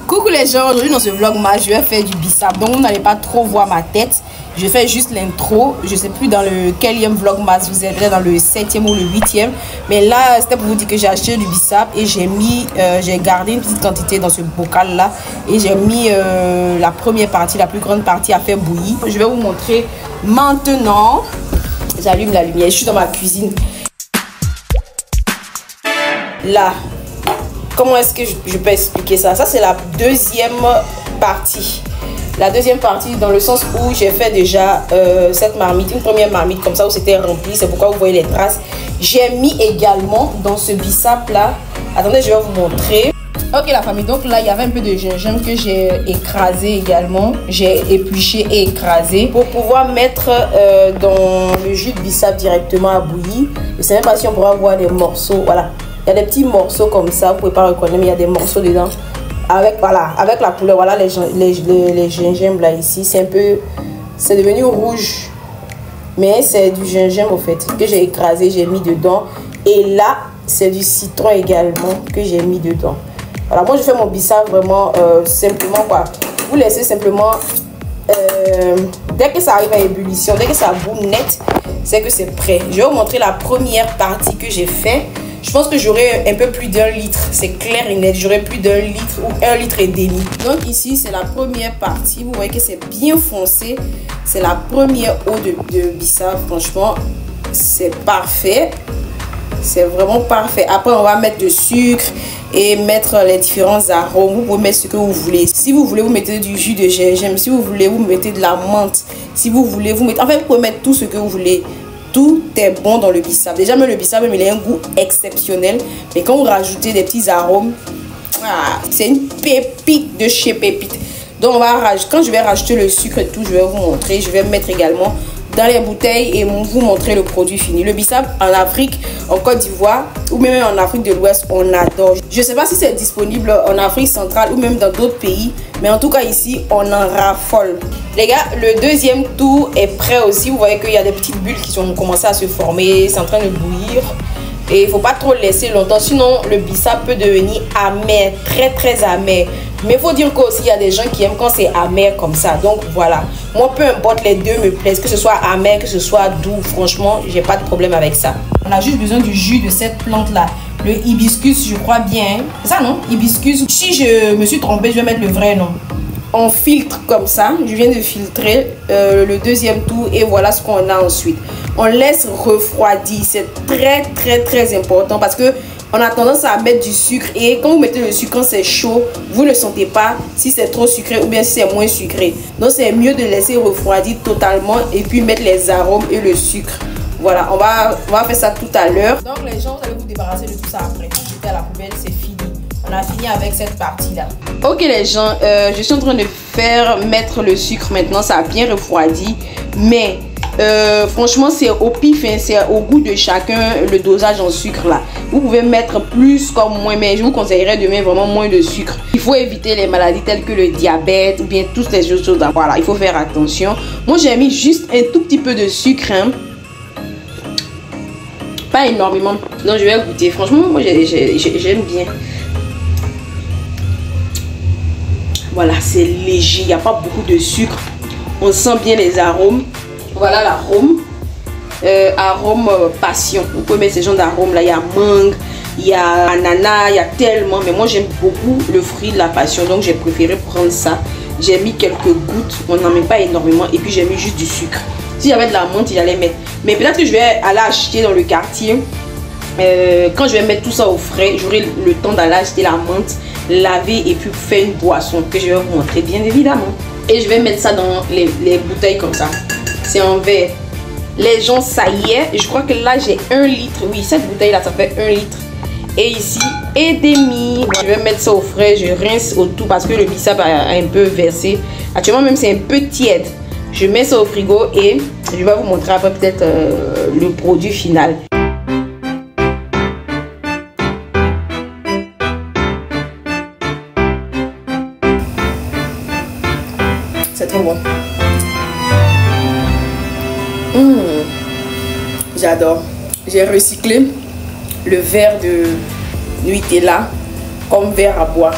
Coucou les gens, aujourd'hui dans ce vlog je vais faire du bissap. Donc vous n'allez pas trop voir ma tête. Je fais juste l'intro. Je sais plus dans lequelième vlog vous êtes, dans le 7e ou le 8e. Mais là c'était pour vous dire que j'ai acheté du bissap et j'ai gardé une petite quantité dans ce bocal là. Et j'ai mis la première partie, la plus grande partie à faire bouillir. Je vais vous montrer maintenant. J'allume la lumière, je suis dans ma cuisine. Là. Comment est-ce que je peux expliquer ça? Ça, c'est la deuxième partie. La deuxième partie dans le sens où j'ai fait déjà cette marmite, une première marmite comme ça où c'était rempli. C'est pourquoi vous voyez les traces. J'ai mis également dans ce bissap là. Attendez, je vais vous montrer. Ok la famille, donc là il y avait un peu de gingembre que j'ai écrasé également. J'ai épluché et écrasé pour pouvoir mettre dans le jus de bissap directement à bouillir. Je ne sais même pas si on pourra voir des morceaux. Voilà. Il y a des petits morceaux comme ça, vous ne pouvez pas reconnaître, mais il y a des morceaux dedans. Avec, voilà, avec la couleur, voilà les gingembre là ici, c'est devenu rouge. Mais c'est du gingembre au fait, que j'ai écrasé, j'ai mis dedans. Et là, c'est du citron également que j'ai mis dedans. Voilà, moi je fais mon bissap vraiment simplement quoi. Vous laissez simplement, dès que ça arrive à ébullition, dès que ça bout net, c'est que c'est prêt. Je vais vous montrer la première partie que j'ai fait. Je pense que j'aurai un peu plus d'1 litre. C'est clair et net. J'aurai plus d'1 litre ou 1 litre et demi. Donc ici, c'est la première partie. Vous voyez que c'est bien foncé. C'est la première eau de bissap. Franchement, c'est parfait. C'est vraiment parfait. Après, on va mettre du sucre et mettre les différents arômes. Vous pouvez mettre ce que vous voulez. Si vous voulez, vous mettez du jus de gingembre. Si vous voulez, vous mettez de la menthe. Si vous voulez, vous mettez... En fait, vous pouvez mettre tout ce que vous voulez. Tout est bon dans le bissap. Déjà, même le bissap, même, il a un goût exceptionnel. Mais quand vous rajoutez des petits arômes, c'est une pépite de chez pépite. Donc, quand je vais rajouter le sucre et tout, je vais vous montrer. Je vais mettre également dans les bouteilles et vous montrer le produit fini. Le bissap en Afrique, en Côte d'Ivoire ou même en Afrique de l'Ouest, on adore. Je ne sais pas si c'est disponible en Afrique centrale ou même dans d'autres pays, mais en tout cas ici, on en raffole. Les gars, le deuxième tour est prêt aussi. Vous voyez qu'il y a des petites bulles qui ont commencé à se former. C'est en train de bouillir. Et il ne faut pas trop le laisser longtemps. Sinon, le bissap peut devenir amer. Très, très amer. Mais il faut dire qu'aussi, il y a des gens qui aiment quand c'est amer comme ça. Donc, voilà. Moi, peu importe, les deux me plaisent. Que ce soit amer, que ce soit doux. Franchement, j'ai pas de problème avec ça. On a juste besoin du jus de cette plante-là. Le hibiscus, je crois bien. C'est ça, non? Hibiscus. Si je me suis trompée, je vais mettre le vrai nom. On filtre comme ça. Je viens de filtrer le deuxième tour et voilà ce qu'on a ensuite. On laisse refroidir. C'est très très très important parce que on a tendance à mettre du sucre et quand vous mettez le sucre quand c'est chaud, vous ne sentez pas si c'est trop sucré ou bien si c'est moins sucré. Donc c'est mieux de laisser refroidir totalement et puis mettre les arômes et le sucre. Voilà, on va faire ça tout à l'heure. Donc les gens, vous allez vous débarrasser de tout ça après. Jeter à la poubelle, c'est fini. On a fini avec cette partie-là. Ok les gens, je suis en train de mettre le sucre maintenant. Ça a bien refroidi. Mais franchement, c'est au pif. Hein, c'est au goût de chacun le dosage en sucre là. Vous pouvez mettre plus comme moins. Mais je vous conseillerais de mettre vraiment moins de sucre. Il faut éviter les maladies telles que le diabète ou bien toutes ces choses là. Voilà, il faut faire attention. Moi, j'ai mis juste un tout petit peu de sucre. Hein. Pas énormément. Donc, je vais goûter. Franchement, moi, j'aime bien. Voilà, c'est léger, il n'y a pas beaucoup de sucre. On sent bien les arômes. Voilà l'arôme. Arôme passion. Vous pouvez mettre ce genre d'arôme là. Il y a mangue, il y a ananas, il y a tellement. Mais moi j'aime beaucoup le fruit de la passion. Donc j'ai préféré prendre ça. J'ai mis quelques gouttes. On n'en met pas énormément. Et puis j'ai mis juste du sucre. Si j'avais de la menthe, j'allais mettre. Mais peut-être que je vais aller acheter dans le quartier. Quand je vais mettre tout ça au frais, j'aurai le temps d'aller acheter la menthe, laver et puis faire une boisson que je vais vous montrer bien évidemment. Et je vais mettre ça dans les bouteilles comme ça. C'est en verre. Les gens, ça y est. Je crois que là j'ai 1 litre. Oui, cette bouteille là ça fait 1 litre. Et ici, et demi. Je vais mettre ça au frais. Je rince autour parce que le bissap a un peu versé. Actuellement même c'est un peu tiède. Je mets ça au frigo et je vais vous montrer après peut-être le produit final. C'est trop bon. J'adore. J'ai recyclé le verre de Nutella comme verre à boire.